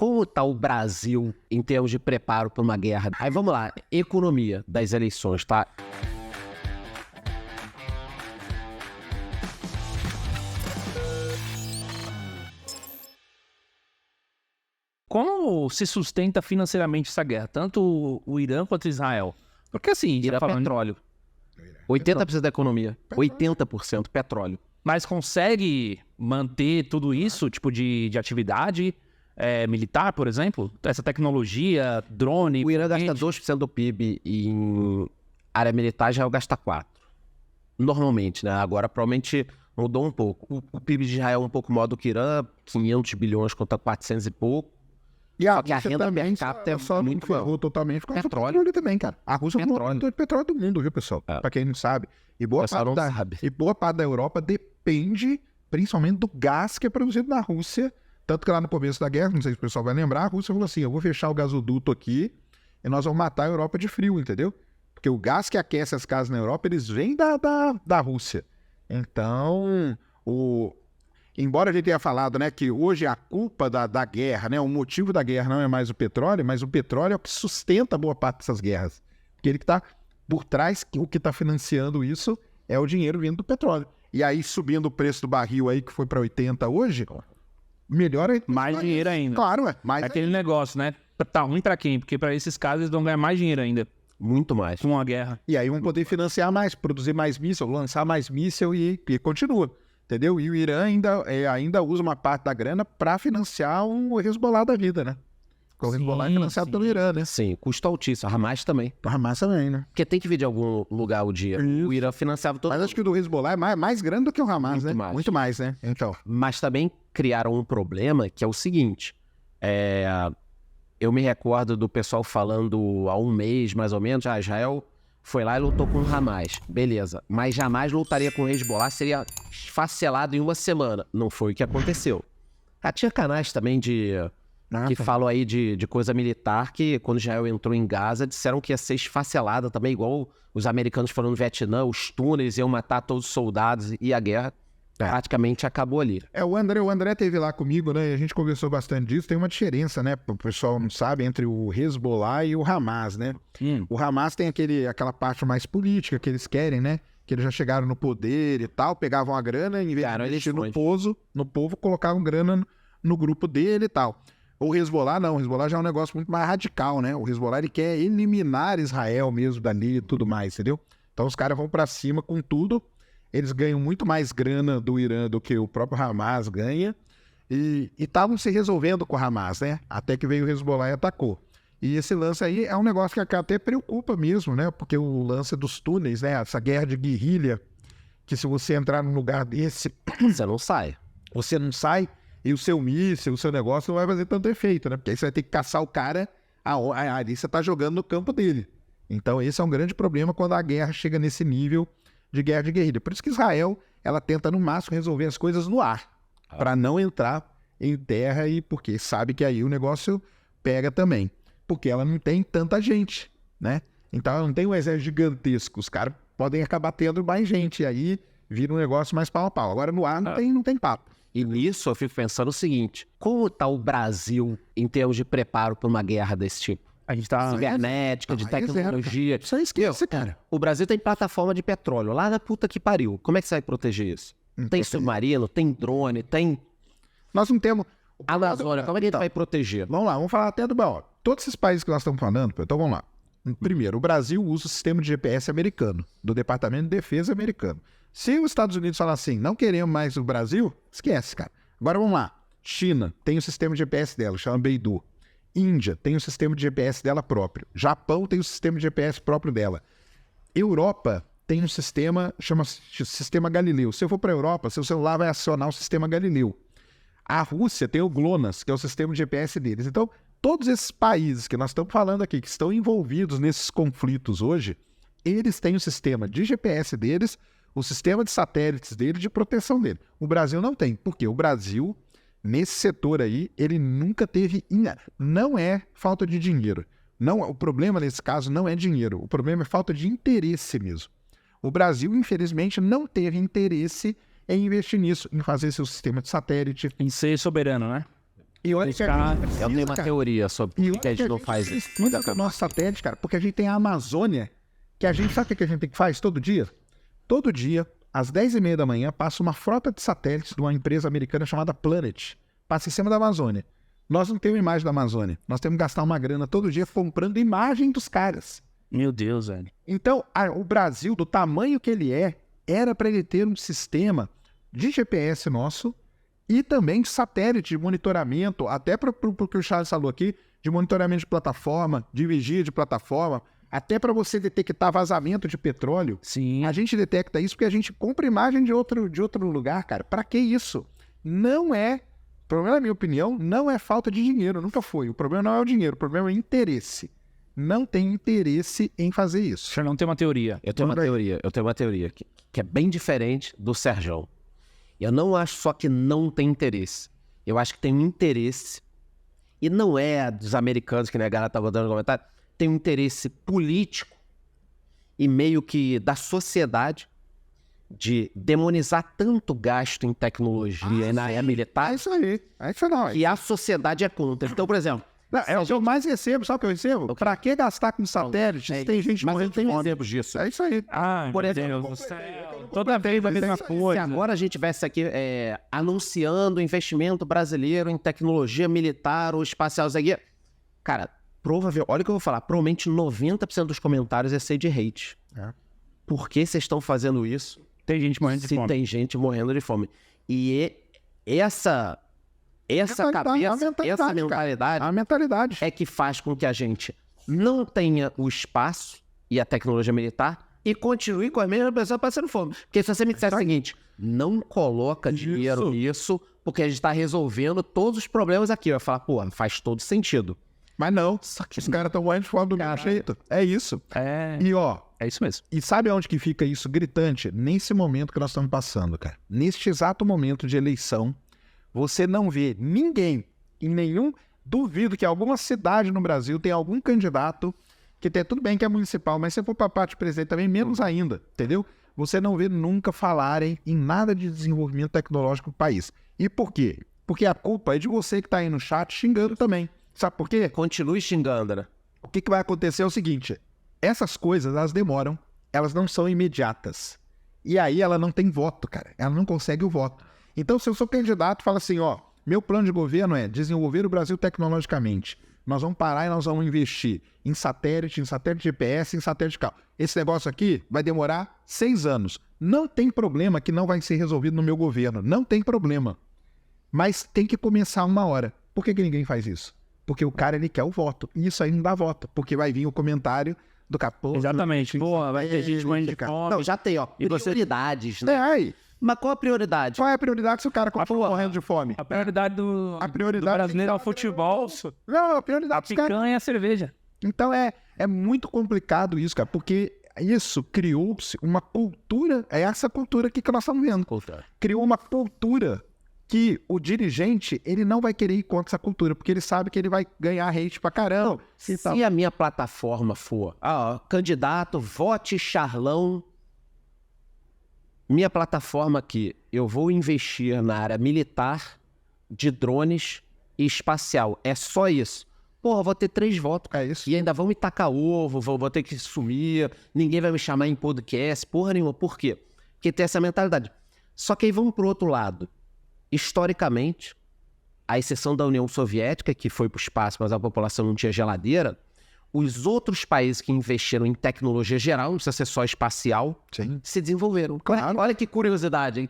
como está o Brasil em termos de preparo para uma guerra? Aí vamos lá, economia das eleições, tá? Como se sustenta financeiramente essa guerra? Tanto o Irã quanto Israel? Porque assim, Irã, petróleo. 80% da economia, 80% petróleo. Mas consegue manter tudo isso, tipo de atividade militar, por exemplo? Essa tecnologia, drone... O Irã gasta 2% do PIB em área militar, Israel gasta 4%. Normalmente, né? Agora provavelmente mudou um pouco. O PIB de Israel é um pouco maior do que o Irã, 500 bilhões contra 400 e pouco. E a Só que a Rússia renda também per capita é só muito ferrou maior. totalmente com Petróleo. petróleo também, cara. A Rússia é o maior produtor de petróleo do mundo, viu, pessoal? É. Pra quem não sabe. E O boa pessoal parte não sabe. E boa parte da Europa depende principalmente do gás que é produzido na Rússia. Tanto que lá no começo da guerra, não sei se o pessoal vai lembrar, a Rússia falou assim, eu vou fechar o gasoduto aqui e nós vamos matar a Europa de frio, entendeu? Porque o gás que aquece as casas na Europa, eles vêm da Rússia. Então, embora a gente tenha falado, né, que hoje a culpa da guerra, né, o motivo da guerra não é mais o petróleo, mas o petróleo é o que sustenta boa parte dessas guerras. Porque ele que está por trás, o que está financiando isso é o dinheiro vindo do petróleo. E aí, subindo o preço do barril aí, que foi para 80 hoje, melhor ainda. Mais dinheiro ainda. Claro, é. Mais Aquele negócio, né? Tá ruim pra quem? Porque pra esses casos eles vão ganhar mais dinheiro ainda Muito mais. com a guerra. E aí vão poder financiar mais, produzir mais míssil, lançar mais míssil e continua. Entendeu? E o Irã ainda usa uma parte da grana para financiar o Hezbollah da vida, né? Porque o Hezbollah é financiado pelo Irã, né? Sim, custo altíssimo. A Hamas também. O Hamas também, né? Porque tem que vir de algum lugar o dia. Isso. O Irã financiava todo Mas acho que o do Hezbollah é mais grande do que o Hamas, Muito né? mais. Muito mais, né? Então. Mas também criaram um problema que é o seguinte. Eu me recordo do pessoal falando há um mês, mais ou menos, Israel foi lá e lutou com o Hamas. Beleza. Mas jamais lutaria com o Hezbollah, seria esfacelado em uma semana. Não foi o que aconteceu. Tinha canais também que falam aí de coisa militar, que quando Israel entrou em Gaza, disseram que ia ser esfacelada também, igual os americanos foram no Vietnã, os túneis iam matar todos os soldados e a guerra praticamente acabou ali. O André teve lá comigo, né? E a gente conversou bastante disso. Tem uma diferença, né? O pessoal não sabe, entre o Hezbollah e o Hamas, né? O Hamas tem aquela parte mais política que eles querem, né? Que eles já chegaram no poder e tal, pegavam a grana, em vez de investir no povo, colocavam grana no grupo dele e tal. O Hezbollah não, o Hezbollah já é um negócio muito mais radical, né? O Hezbollah ele quer eliminar Israel mesmo dali e tudo mais, entendeu? Então os caras vão pra cima com tudo, eles ganham muito mais grana do Irã do que o próprio Hamas ganha, e estavam se resolvendo com o Hamas, né? Até que veio o Hezbollah e atacou. E esse lance aí é um negócio que até preocupa mesmo, né? Porque o lance dos túneis, né? Essa guerra de guerrilha, que se você entrar num lugar desse, Você não sai. você não sai, e o seu míssil, o seu negócio não vai fazer tanto efeito, né? Porque aí você vai ter que caçar o cara, ali você tá jogando no campo dele. Então esse é um grande problema quando a guerra chega nesse nível de guerra de guerrilha. Por isso que Israel, ela tenta no máximo resolver as coisas no ar, para não entrar em terra, e porque sabe que aí o negócio pega também. Porque ela não tem tanta gente, né? Então ela não tem um exército gigantesco. Os caras podem acabar tendo mais gente, e aí vira um negócio mais pau a pau. Agora no ar não tem papo. E nisso eu fico pensando o seguinte, como está o Brasil em termos de preparo para uma guerra desse tipo? A gente tá... Cibernética, de tecnologia. Isso aí esquece, cara. O Brasil tem plataforma de petróleo, lá da puta que pariu. Como é que você vai proteger isso? Tem submarino, tem drone, tem... Nós não temos... Amazônia, como é que a gente vai proteger? Vamos lá, vamos falar até do BO. Todos esses países que nós estamos falando, então vamos lá. Primeiro, o Brasil usa o sistema de GPS americano, do Departamento de Defesa americano. Se os Estados Unidos falar assim, não queremos mais o Brasil, esquece, cara. Agora vamos lá. China tem o sistema de GPS dela, chama Beidou. Índia tem o sistema de GPS dela próprio. Japão tem o sistema de GPS próprio dela. Europa tem um sistema, chama Sistema Galileu. Se eu for para a Europa, seu celular vai acionar o Sistema Galileu. A Rússia tem o GLONASS, que é o sistema de GPS deles. Então, todos esses países que nós estamos falando aqui, que estão envolvidos nesses conflitos hoje, eles têm o sistema de GPS deles, o sistema de satélites dele, de proteção dele. O Brasil não tem. Por quê? O Brasil, nesse setor aí, ele nunca teve... Não é falta de dinheiro. Não, o problema nesse caso não é dinheiro. O problema é falta de interesse mesmo. O Brasil, infelizmente, não teve interesse em investir nisso, em fazer seu sistema de satélite. Em ser soberano, né? E olha que a gente Eu tenho uma cara, teoria sobre e por olha que a gente não faz isso. precisa do nosso satélite, cara, porque a gente tem a Amazônia, que a gente sabe o que a gente faz todo dia? Todo dia, às 10h30 da manhã, passa uma frota de satélites de uma empresa americana chamada Planet, passa em cima da Amazônia. Nós não temos imagem da Amazônia, nós temos que gastar uma grana todo dia comprando imagem dos caras. Meu Deus, velho. Então, o Brasil, do tamanho que ele era para ele ter um sistema de GPS nosso e também de satélite, de monitoramento, até para o que o Charles falou aqui, de monitoramento de plataforma, de vigia de plataforma, até para você detectar vazamento de petróleo. Sim. A gente detecta isso porque a gente compra imagem de outro lugar, cara. Para que isso? Não é, pelo menos na minha opinião, não é falta de dinheiro, nunca foi. O problema não é o dinheiro, o problema é o interesse. Não tem interesse em fazer isso. O senhor não tem uma teoria. Eu tenho uma teoria que é bem diferente do Serjão. Eu não acho só que não tem interesse. Eu acho que tem um interesse, e não é dos americanos, que a galera estava dando comentário, tem um interesse político e meio que da sociedade de demonizar tanto gasto em tecnologia e na área militar É isso aí. É isso não. que a sociedade é contra. Então, por exemplo, Não, é o que eu mais recebo, sabe o que eu recebo? Pra que gastar com satélite se tem gente mas eu morrendo de tenho fome? exemplos disso. É isso aí. Ai, Por meu exemplo, Deus do céu. Toda vez a mesma Se coisa. agora a gente tivesse aqui anunciando investimento brasileiro em tecnologia militar ou espacial, cara, olha o que eu vou falar, provavelmente 90% dos comentários ia ser de hate. É. Por que vocês estão fazendo isso Tem gente morrendo de se fome. tem gente morrendo de fome? E essa mentalidade A mentalidade. é que faz com que a gente não tenha o espaço e a tecnologia militar e continue com a mesma pessoa passando fome. Porque se você me disser o seguinte, não coloca dinheiro nisso, porque a gente está resolvendo todos os problemas aqui. Eu ia falar, pô, faz todo sentido. Mas não. Só que Os caras estão morrendo de fome do mesmo jeito. É isso. É E isso mesmo. e sabe onde que fica isso gritante? Nesse momento que nós estamos passando, cara. Neste exato momento de eleição, você não vê ninguém, em nenhum... Duvido que alguma cidade no Brasil tenha algum candidato que tem, tudo bem que é municipal, mas se for para parte presidente também, menos ainda, entendeu? Você não vê nunca falarem em nada de desenvolvimento tecnológico do país. E por quê? Porque a culpa é de você que está aí no chat xingando também. Sabe por quê? Continue xingando, né? O que vai acontecer é o seguinte, essas coisas, elas demoram, elas não são imediatas. E aí ela não tem voto, cara. Ela não consegue o voto. Então, se eu sou candidato, fala assim, ó, meu plano de governo é desenvolver o Brasil tecnologicamente. Nós vamos parar e nós vamos investir em satélite GPS, em satélite de carro. Esse negócio aqui vai demorar 6 anos. Não tem problema que não vai ser resolvido no meu governo. Não tem problema. Mas tem que começar uma hora. Por que ninguém faz isso? Porque o cara, ele quer o voto. E isso aí não dá voto. Porque vai vir o comentário do capô. Exatamente. Pô, vai ter gente morrendo de fome. Não, já tem, ó, E você- prioridades, né? É, aí. Mas qual a prioridade? Qual é a prioridade se o cara continua morrendo de fome? A prioridade do brasileiro é o futebol, Não, a a prioridade dos caras. picanha e a cerveja. Então é muito complicado isso, cara, porque isso criou-se uma cultura, é essa cultura aqui que nós estamos vendo. Criou uma cultura que o dirigente, ele não vai querer ir contra essa cultura, porque ele sabe que ele vai ganhar hate pra caramba. Se a minha plataforma for, candidato, vote Charlão, minha plataforma aqui, eu vou investir na área militar, de drones e espacial. É só isso. Porra, vou ter 3 votos. É isso. E ainda vão me tacar ovo, vou ter que sumir, ninguém vai me chamar em podcast, porra nenhuma. Por quê? Porque tem essa mentalidade. Só que aí vamos pro outro lado. Historicamente, à exceção da União Soviética, que foi pro espaço, mas a população não tinha geladeira, os outros países que investiram em tecnologia geral, não precisa ser só espacial, Sim. se desenvolveram. Claro. Olha que curiosidade, hein?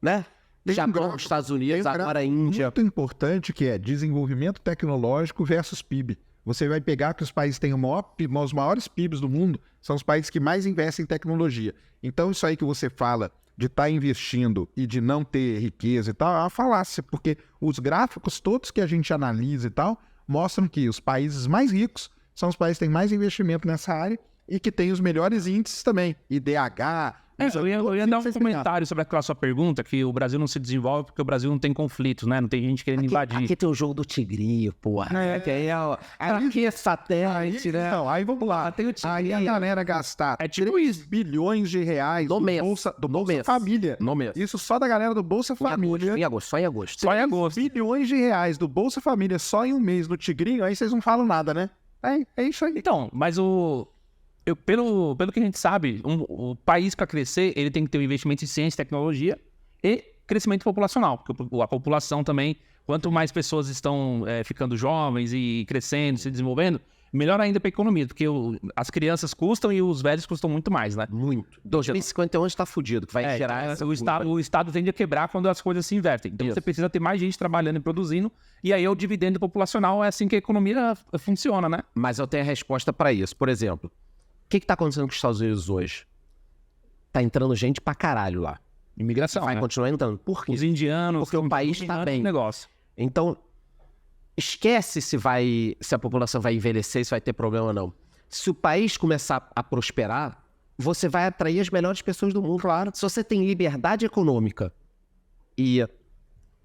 Né? Tem um Japão, gráfico- Estados Unidos, Tem um agora a gráfico Índia. muito importante que é desenvolvimento tecnológico versus PIB. Você vai pegar que os países têm os maiores PIBs do mundo, são os países que mais investem em tecnologia. Então isso aí que você fala de estar investindo e de não ter riqueza e tal, é uma falácia, porque os gráficos todos que a gente analisa e tal, mostram que os países mais ricos são os países que têm mais investimento nessa área e que têm os melhores índices também, IDH, Eu ia dar um comentário sobre aquela sua pergunta, que o Brasil não se desenvolve porque o Brasil não tem conflitos, né? Não tem gente querendo invadir. Aqui tem o jogo do tigrinho, porra. Que aí aqui é satélite, né? Então, aí vamos lá. Tem o Aí a galera gastar É tipo 3 bilhões de reais No mês. do No Bolsa mês. Família. No mês. Isso só da galera do Bolsa Família. Em agosto, só em agosto. Só em agosto. Bilhões de reais do Bolsa Família só em um mês no Tigrinho, aí vocês não falam nada, né? É isso aí. Então, mas pelo que a gente sabe, o país para crescer, ele tem que ter um investimento em ciência e tecnologia e crescimento populacional, porque a população também, quanto mais pessoas estão ficando jovens e crescendo, se desenvolvendo, melhor ainda para a economia, porque as crianças custam e os velhos custam muito mais, né? Muito. 2051 está fudido, que vai gerar... O Estado tende a quebrar quando as coisas se invertem. Então você precisa ter mais gente trabalhando e produzindo, e aí o dividendo populacional é assim que a economia funciona, né? Mas eu tenho a resposta para isso. Por exemplo, o que está acontecendo com os Estados Unidos hoje? Tá entrando gente pra caralho lá. Imigração, Vai né? continuar entrando. Por quê? Os indianos... Porque o país tá bem. Negócio. Então, esquece se a população vai envelhecer, se vai ter problema ou não. Se o país começar a prosperar, você vai atrair as melhores pessoas do mundo. Claro. Se você tem liberdade econômica e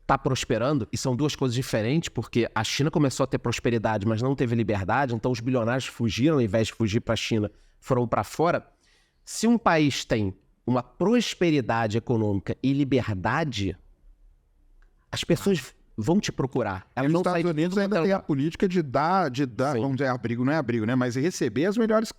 tá prosperando, e são duas coisas diferentes, porque a China começou a ter prosperidade, mas não teve liberdade, então os bilionários fugiram, ao invés de fugir para a China, foram para fora. Se um país tem uma prosperidade econômica e liberdade, as pessoas vão te procurar. E Elas os não Estados saem Unidos de ainda tudo tem a quanto política de dar, vamos dizer, abrigo, não é abrigo, né? Mas receber as melhores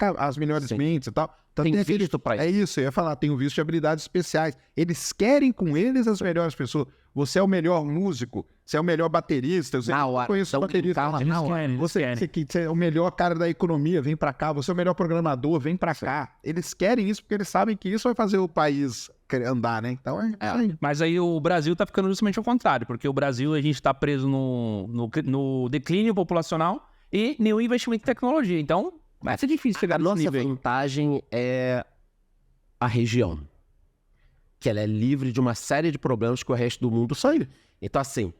Sim. mentes e tal. Então, Tem aquele- visto pra isso. É isso, eu ia falar, tem o visto de habilidades especiais. Eles querem com eles as melhores pessoas. Você é o melhor músico, você é o melhor baterista. Eu Na hora, conheço dá um baterista. carro lá, Eles na hora. querem, eles Você querem. é o melhor cara da economia, vem pra cá. Você é o melhor programador, vem pra cá. Eles querem isso porque eles sabem que isso vai fazer o país andar, né? Então é isso aí. Mas aí o Brasil tá ficando justamente ao contrário, porque o Brasil a gente tá preso no declínio populacional e nenhum investimento em tecnologia. Então, vai ser difícil chegar A nesse nossa nível aí. vantagem é a região. Que ela é livre de uma série de problemas que o resto do mundo só. Então, assim.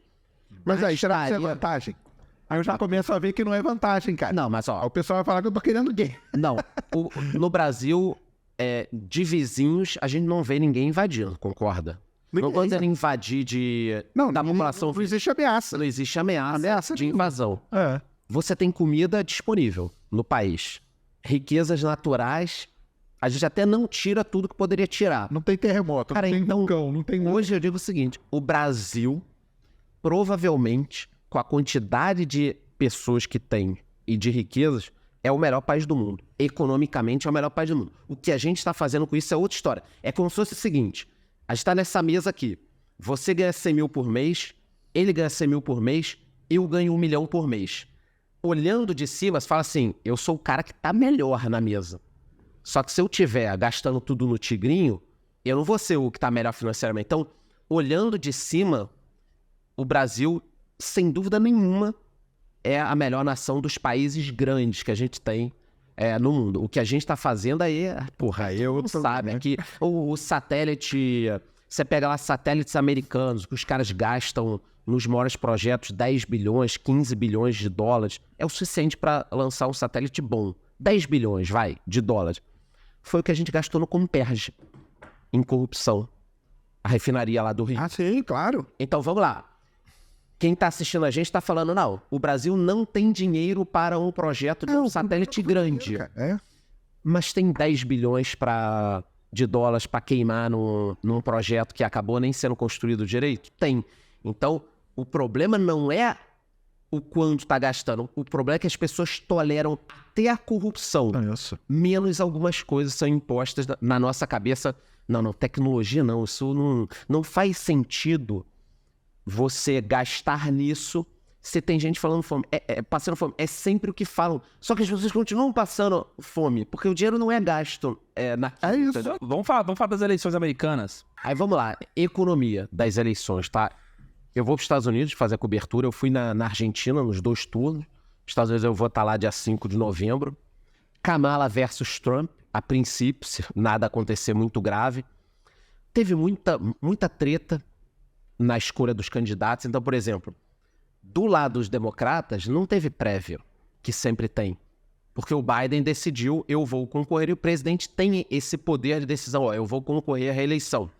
Mas aí, será que isso é estaria- vantagem? Aí eu já começo a ver que não é vantagem, cara. Não, mas Aí ó. o pessoal vai falar que eu tô querendo gay. Não. No Brasil, de vizinhos, a gente não vê ninguém invadindo, concorda? Não Ninguém. quando ele invadir da não, população. não existe ameaça. Não existe ameaça de invasão. É. Você tem comida disponível no país. Riquezas naturais. A gente até não tira tudo que poderia tirar. Não tem terremoto, Cara, não tem então, vulcão, não tem nada. Hoje eu digo o seguinte: o Brasil, provavelmente, com a quantidade de pessoas que tem e de riquezas, é o melhor país do mundo. Economicamente é o melhor país do mundo. O que a gente está fazendo com isso é outra história. É como se fosse o seguinte: a gente está nessa mesa aqui. Você ganha 100 mil por mês, ele ganha 100 mil por mês, eu ganho 1 milhão por mês. Olhando de cima, você fala assim: eu sou o cara que está melhor na mesa. Só que se eu estiver gastando tudo no tigrinho, eu não vou ser o que está melhor financeiramente. Então, olhando de cima, o Brasil, sem dúvida nenhuma, é a melhor nação dos países grandes que a gente tem no mundo. O que a gente está fazendo aí, porra, eu não sabe. né? É que o satélite, você pega lá satélites americanos, que os caras gastam nos maiores projetos 10 bilhões, 15 bilhões de dólares. É o suficiente para lançar um satélite bom. 10 bilhões, de dólares. Foi o que a gente gastou no Comperj, em corrupção. A refinaria lá do Rio. Ah, sim, claro. Então, vamos lá. Quem está assistindo a gente está falando, não, o Brasil não tem dinheiro para um projeto de um satélite grande. É. Mas tem 10 bilhões de dólares para queimar num projeto que acabou nem sendo construído direito? Tem. Então, o problema não é o quanto está gastando. O problema é que as pessoas toleram até a corrupção. Isso. Menos algumas coisas são impostas na nossa cabeça. Não, tecnologia não. Isso não faz sentido você gastar nisso se tem gente falando fome. Passando fome. É sempre o que falam. Só que as pessoas continuam passando fome, porque o dinheiro não é gasto É isso. entendeu? Vamos falar das eleições americanas. Aí vamos lá. Economia das eleições, tá? Eu vou para os Estados Unidos fazer a cobertura. Eu fui na Argentina nos 2 turnos. Nos Estados Unidos eu vou estar lá dia 5 de novembro. Kamala versus Trump. A princípio, se nada acontecer muito grave. Teve muita treta na escolha dos candidatos. Então, por exemplo, do lado dos democratas, não teve prévia, que sempre tem. Porque o Biden decidiu, eu vou concorrer, e o presidente tem esse poder de decisão, ó, eu vou concorrer à reeleição.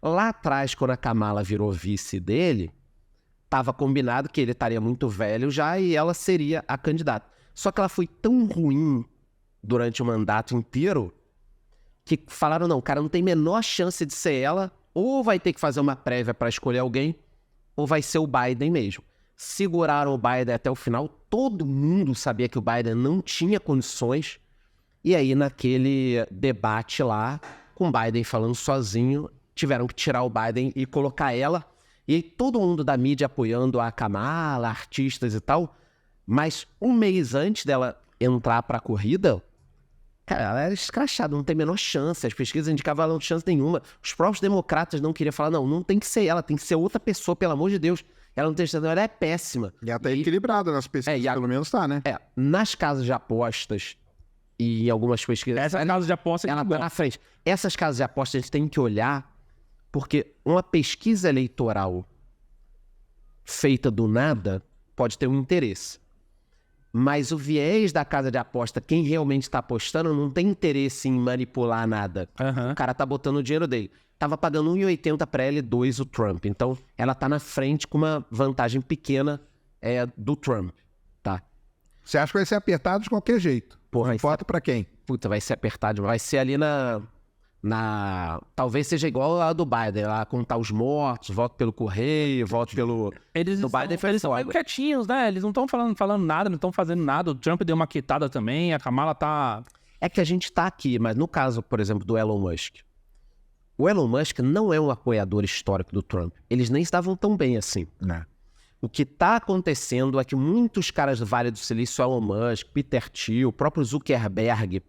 Lá atrás, quando a Kamala virou vice dele, estava combinado que ele estaria muito velho já e ela seria a candidata. Só que ela foi tão ruim durante o mandato inteiro que falaram, não, cara, não tem menor chance de ser ela, ou vai ter que fazer uma prévia para escolher alguém, ou vai ser o Biden mesmo. Seguraram o Biden até o final, todo mundo sabia que o Biden não tinha condições, e aí naquele debate lá, com o Biden falando sozinho, tiveram que tirar o Biden e colocar ela, e aí todo mundo da mídia apoiando a Kamala, artistas e tal, mas um mês antes dela entrar para a corrida, cara, ela era escrachada, não tem a menor chance, as pesquisas indicavam ela não tinha chance nenhuma, os próprios democratas não queriam falar, não tem que ser ela, tem que ser outra pessoa, pelo amor de Deus. Ela não tem chance, ela é péssima. E até equilibrada nas pesquisas, pelo menos tá, né? Nas casas de apostas e em algumas pesquisas... Essa casa de aposta ela tá na frente. Essas casas de apostas a gente tem que olhar, porque uma pesquisa eleitoral feita do nada pode ter um interesse. Mas o viés da casa de aposta, quem realmente está apostando, não tem interesse em manipular nada. O cara tá botando o dinheiro dele. Tava pagando 1,80 para L2 o Trump. Então, ela tá na frente com uma vantagem pequena do Trump, tá? Você acha que vai ser apertado de qualquer jeito? Porra, Voto pra quem? Puta, vai ser apertado. Vai ser ali talvez seja igual a do Biden, lá contar os mortos, voto pelo correio, voto pelo... Eles estão meio quietinhos, né? Eles não estão falando nada, não estão fazendo nada. O Trump deu uma quietada também, a Kamala tá... É que a gente tá aqui, mas no caso, por exemplo, do Elon Musk, o Elon Musk não é um apoiador histórico do Trump. Eles nem estavam tão bem assim. Não. O que está acontecendo é que muitos caras do Vale do Silício, Elon Musk, Peter Thiel, o próprio Zuckerberg,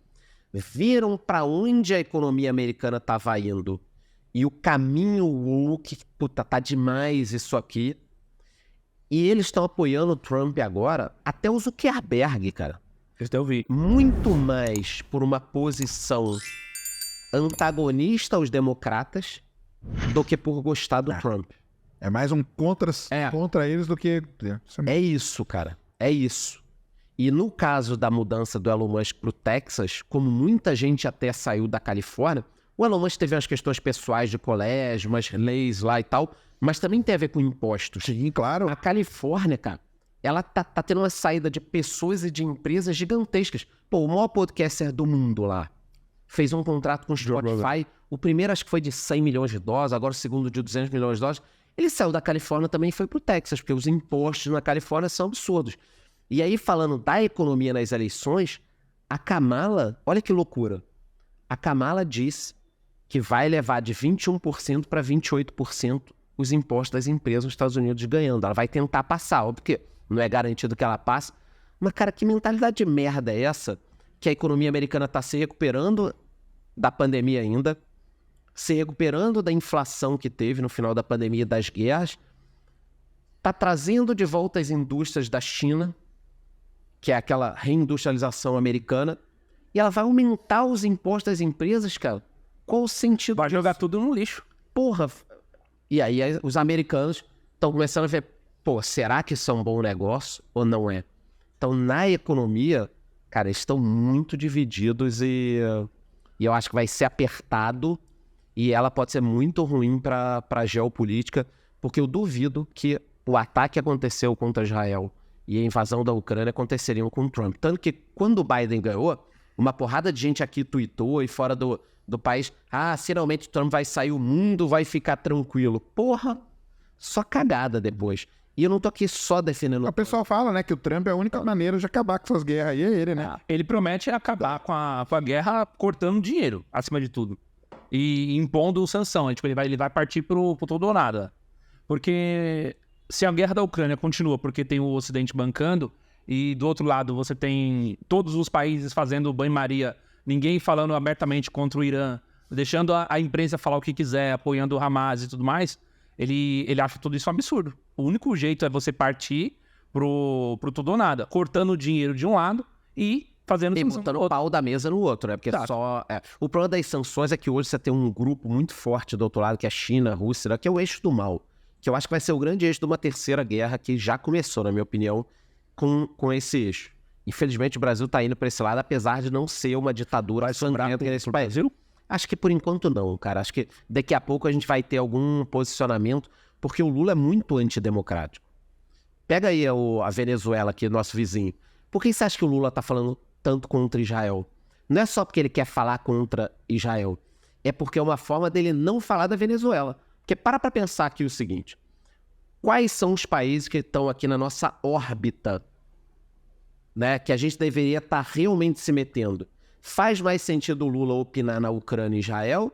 viram para onde a economia americana estava indo. E o caminho woke, puta, tá demais isso aqui. E eles estão apoiando o Trump agora, até o Zuckerberg, cara. Eu vi. Muito mais por uma posição antagonista aos democratas do que por gostar do Trump. É mais um contra eles do que... É isso, cara. É isso. E no caso da mudança do Elon Musk pro Texas, como muita gente até saiu da Califórnia, o Elon Musk teve umas questões pessoais de colégio, umas leis lá e tal, mas também tem a ver com impostos. Sim, claro. A Califórnia, cara, ela tá tendo uma saída de pessoas e de empresas gigantescas. Pô, o maior podcaster do mundo lá fez um contrato com o Spotify. O primeiro acho que foi de 100 milhões de dólares, agora o segundo de 200 milhões de dólares. Ele saiu da Califórnia também e foi pro Texas, porque os impostos na Califórnia são absurdos. E aí, falando da economia nas eleições, a Kamala, olha que loucura. A Kamala disse que vai levar de 21% para 28% os impostos das empresas nos Estados Unidos ganhando. Ela vai tentar passar, óbvio que não é garantido que ela passe. Mas, cara, que mentalidade de merda é essa? Que a economia americana está se recuperando da pandemia ainda, se recuperando da inflação que teve no final da pandemia e das guerras, está trazendo de volta as indústrias da China, que é aquela reindustrialização americana, e ela vai aumentar os impostos das empresas, cara. Qual o sentido? Vai jogar tudo no lixo. Porra. E aí os americanos estão começando a ver, pô, será que isso é um bom negócio ou não é? Então, na economia, cara, eles estão muito divididos e eu acho que vai ser apertado e ela pode ser muito ruim para a geopolítica, porque eu duvido que o ataque que aconteceu contra Israel e a invasão da Ucrânia aconteceriam com o Trump. Tanto que quando o Biden ganhou, uma porrada de gente aqui tweetou e fora do país, finalmente o Trump vai sair, o mundo vai ficar tranquilo. Porra, só cagada depois. E eu não tô aqui só defendendo... O pessoal fala, né, que o Trump é a única maneira de acabar com essas guerras aí, é ele, né? Ele promete acabar com a guerra cortando dinheiro, acima de tudo. E impondo sanção. Tipo, ele vai partir pro todo ou nada. Porque se a guerra da Ucrânia continua porque tem o Ocidente bancando e do outro lado você tem todos os países fazendo banho-maria, ninguém falando abertamente contra o Irã, deixando a imprensa falar o que quiser, apoiando o Hamas e tudo mais, ele acha tudo isso um absurdo. O único jeito é você partir pro todo ou nada, cortando o dinheiro de um lado e fazendo... E botando o pau da mesa no outro, né? Porque o problema das sanções é que hoje você tem um grupo muito forte do outro lado, que é a China, a Rússia, que é o eixo do mal. Que eu acho que vai ser o grande eixo de uma terceira guerra que já começou, na minha opinião, com esse eixo. Infelizmente o Brasil tá indo para esse lado, apesar de não ser uma ditadura sangrenta nesse país. Acho que por enquanto não, cara. Acho que daqui a pouco a gente vai ter algum posicionamento, porque o Lula é muito antidemocrático. Pega aí a Venezuela aqui, nosso vizinho. Por que você acha que o Lula tá falando tanto contra Israel? Não é só porque ele quer falar contra Israel. É porque é uma forma dele não falar da Venezuela. Porque para pensar aqui o seguinte. Quais são os países que estão aqui na nossa órbita, né, que a gente deveria estar realmente se metendo? Faz mais sentido o Lula opinar na Ucrânia e Israel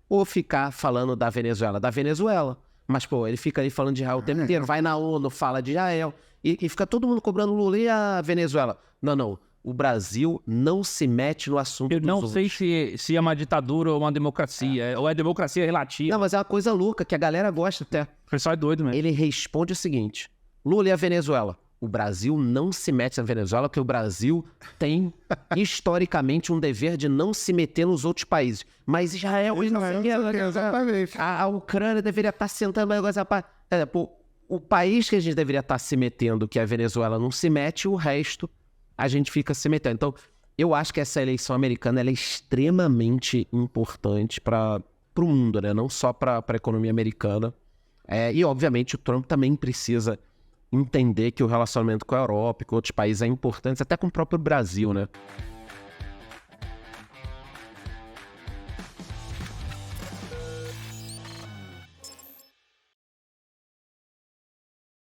ou ficar falando da Venezuela? Da Venezuela. Mas, pô, ele fica ali falando de Israel o tempo inteiro, vai na ONU, fala de Israel, e fica todo mundo cobrando o Lula e a Venezuela. Não. O Brasil não se mete no assunto Eu dos não outros. sei se é uma ditadura ou uma democracia, ou é democracia relativa. Não, mas é uma coisa louca, que a galera gosta até. O pessoal é doido mesmo. Ele responde o seguinte: Lula e a Venezuela. O Brasil não se mete na Venezuela, porque o Brasil tem, historicamente, um dever de não se meter nos outros países. Mas Israel... Exatamente. A Ucrânia deveria estar sentando no negócio... O país que a gente deveria estar se metendo, que é a Venezuela, não se mete, o resto a gente fica se metendo. Então, eu acho que essa eleição americana ela é extremamente importante para o mundo, né? Não só para a economia americana. E, obviamente, o Trump também precisa entender que o relacionamento com a Europa e com outros países é importante, até com o próprio Brasil, né?